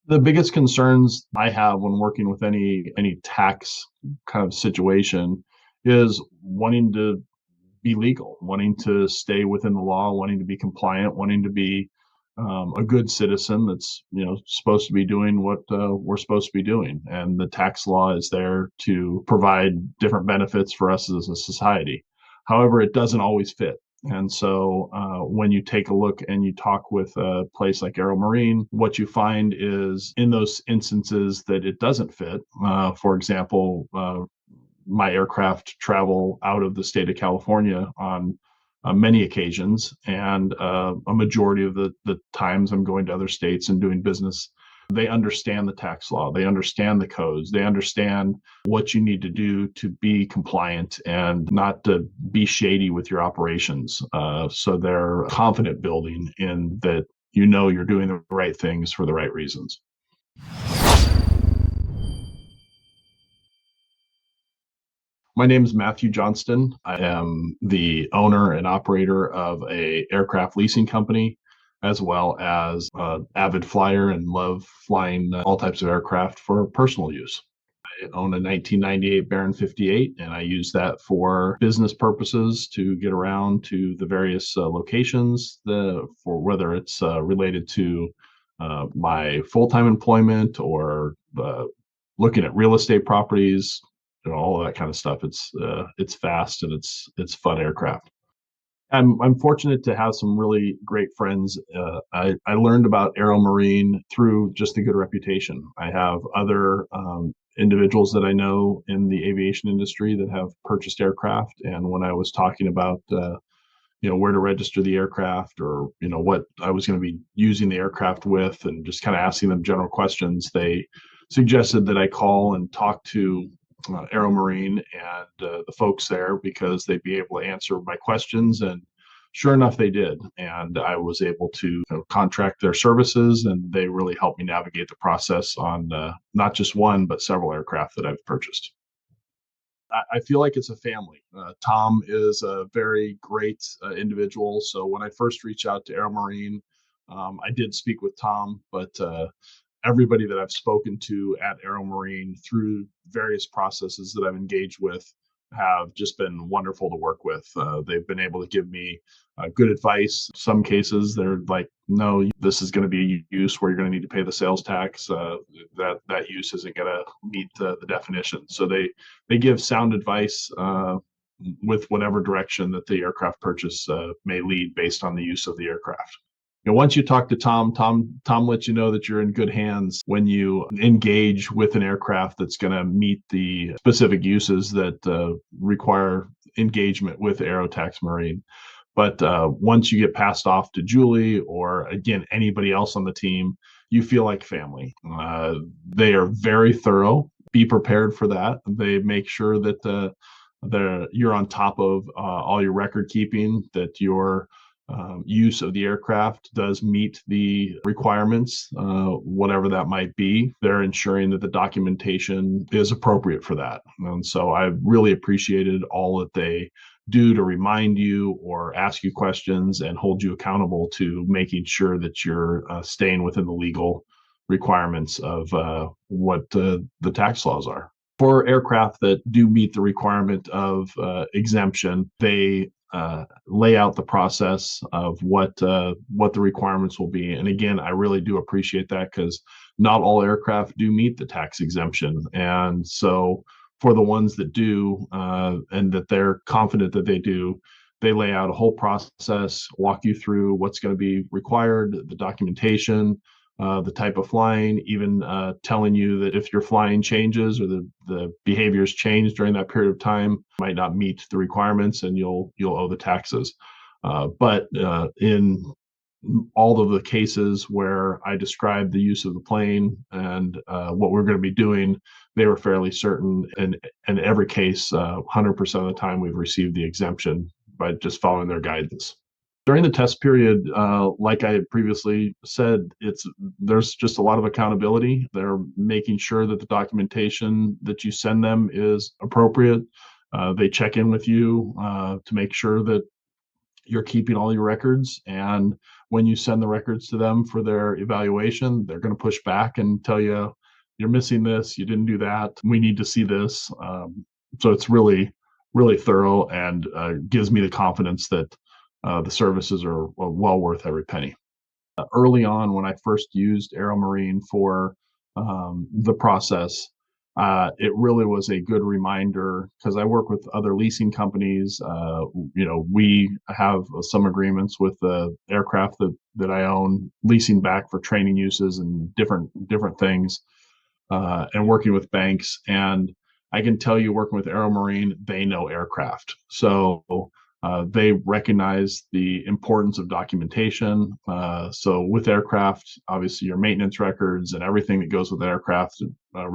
The biggest concerns I have when working with any tax kind of situation is wanting to be legal, wanting to stay within the law, wanting to be compliant, wanting to be a good citizen that's supposed to be doing what we're supposed to be doing. And the tax law is there to provide different benefits for us as a society. However, it doesn't always fit. And so when you take a look and you talk with a place like Aero Marine, what you find is in those instances that it doesn't fit, for example, my aircraft travel out of the state of California on many occasions, and a majority of the times I'm going to other states and doing business. They understand the tax law, they understand the codes, they understand what you need to do to be compliant and not to be shady with your operations. So they're confident building in that you're doing the right things for the right reasons. My name is Matthew Johnston. I am the owner and operator of a aircraft leasing company, as well as an avid flyer and love flying all types of aircraft for personal use. I own a 1998 Baron 58, and I use that for business purposes to get around to the various locations, for whether it's related to my full-time employment or looking at real estate properties, all of that kind of stuff. It's fast and it's fun aircraft. I'm fortunate to have some really great friends. I learned about Aero Marine through just a good reputation. I have other individuals that I know in the aviation industry that have purchased aircraft, and when I was talking about where to register the aircraft, or what I was going to be using the aircraft with, and just kind of asking them general questions, they suggested that I call and talk to Aero Marine and the folks there, because they'd be able to answer my questions. And sure enough, they did. And I was able to contract their services, and they really helped me navigate the process on not just one, but several aircraft that I've purchased. I feel like it's a family. Tom is a very great individual. So when I first reached out to Aero Marine, I did speak with Tom, but everybody that I've spoken to at Aero Marine through various processes that I've engaged with have just been wonderful to work with. They've been able to give me good advice. Some cases they're like, no, this is going to be a use where you're going to need to pay the sales tax. That use isn't going to meet the definition. So they give sound advice with whatever direction that the aircraft purchase may lead based on the use of the aircraft. Once you talk to Tom lets you know that you're in good hands when you engage with an aircraft that's going to meet the specific uses that require engagement with Aerotax Marine. But once you get passed off to Julie, or again anybody else on the team, you feel like family. They are very thorough. Be prepared for that. They make sure that you're on top of all your record keeping, that your use of the aircraft does meet the requirements, whatever that might be. They're ensuring that the documentation is appropriate for that. And so I really appreciated all that they do to remind you or ask you questions and hold you accountable to making sure that you're staying within the legal requirements of what the tax laws are. For aircraft that do meet the requirement of exemption, they lay out the process of what the requirements will be. And again, I really do appreciate that, because not all aircraft do meet the tax exemption. And so for the ones that do, and that they're confident that they do, they lay out a whole process, walk you through what's going to be required, the documentation, the type of flying, even telling you that if your flying changes or the behaviors change during that period of time, might not meet the requirements, and you'll owe the taxes. But in all of the cases where I described the use of the plane and what we're going to be doing, they were fairly certain. And in every case, 100% of the time, we've received the exemption by just following their guidance. During the test period, like I had previously said, there's just a lot of accountability. They're making sure that the documentation that you send them is appropriate. They check in with you to make sure that you're keeping all your records. And when you send the records to them for their evaluation, they're going to push back and tell you, you're missing this, you didn't do that, we need to see this. So it's really, really thorough, and gives me the confidence that the services are well worth every penny. Early on, when I first used AeroMarine for the process, it really was a good reminder, because I work with other leasing companies. We have some agreements with the aircraft that I own, leasing back for training uses and different things, and working with banks. And I can tell you, working with AeroMarine, they know aircraft. So they recognize the importance of documentation. So with aircraft, obviously your maintenance records and everything that goes with aircraft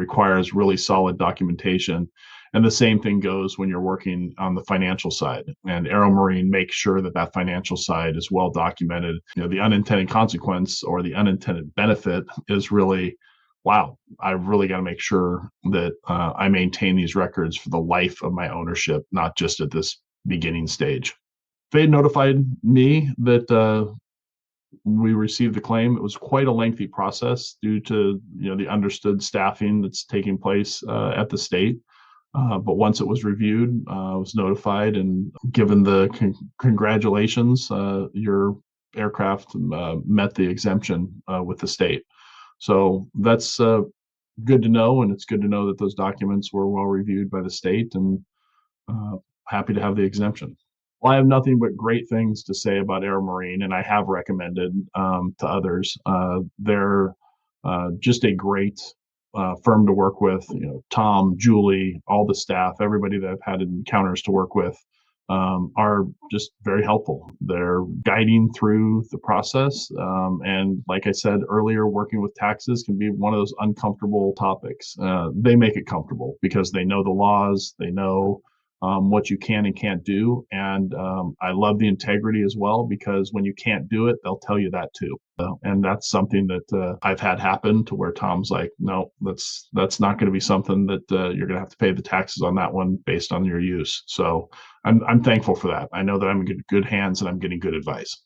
requires really solid documentation. And the same thing goes when you're working on the financial side. And AeroMarine makes sure that that financial side is well documented. The unintended consequence or the unintended benefit is really, wow, I've really got to make sure that I maintain these records for the life of my ownership, not just at this beginning stage. They notified me that we received the claim. It was quite a lengthy process due to the understood staffing that's taking place at the state. But once it was reviewed, I was notified and given the congratulations. Your aircraft met the exemption with the state. So that's good to know, and it's good to know that those documents were well reviewed by the state, and happy to have the exemption. Well, I have nothing but great things to say about AeroMarine, and I have recommended to others. They're just a great firm to work with. Tom, Julie, all the staff, everybody that I've had encounters to work with are just very helpful. They're guiding through the process. And like I said earlier, working with taxes can be one of those uncomfortable topics. They make it comfortable because they know the laws, they know what you can and can't do. And I love the integrity as well, because when you can't do it, they'll tell you that too. And that's something that I've had happen, to where Tom's like, no, that's not going to be something that you're going to have to pay the taxes on that one based on your use. So I'm thankful for that. I know that I'm in good hands and I'm getting good advice.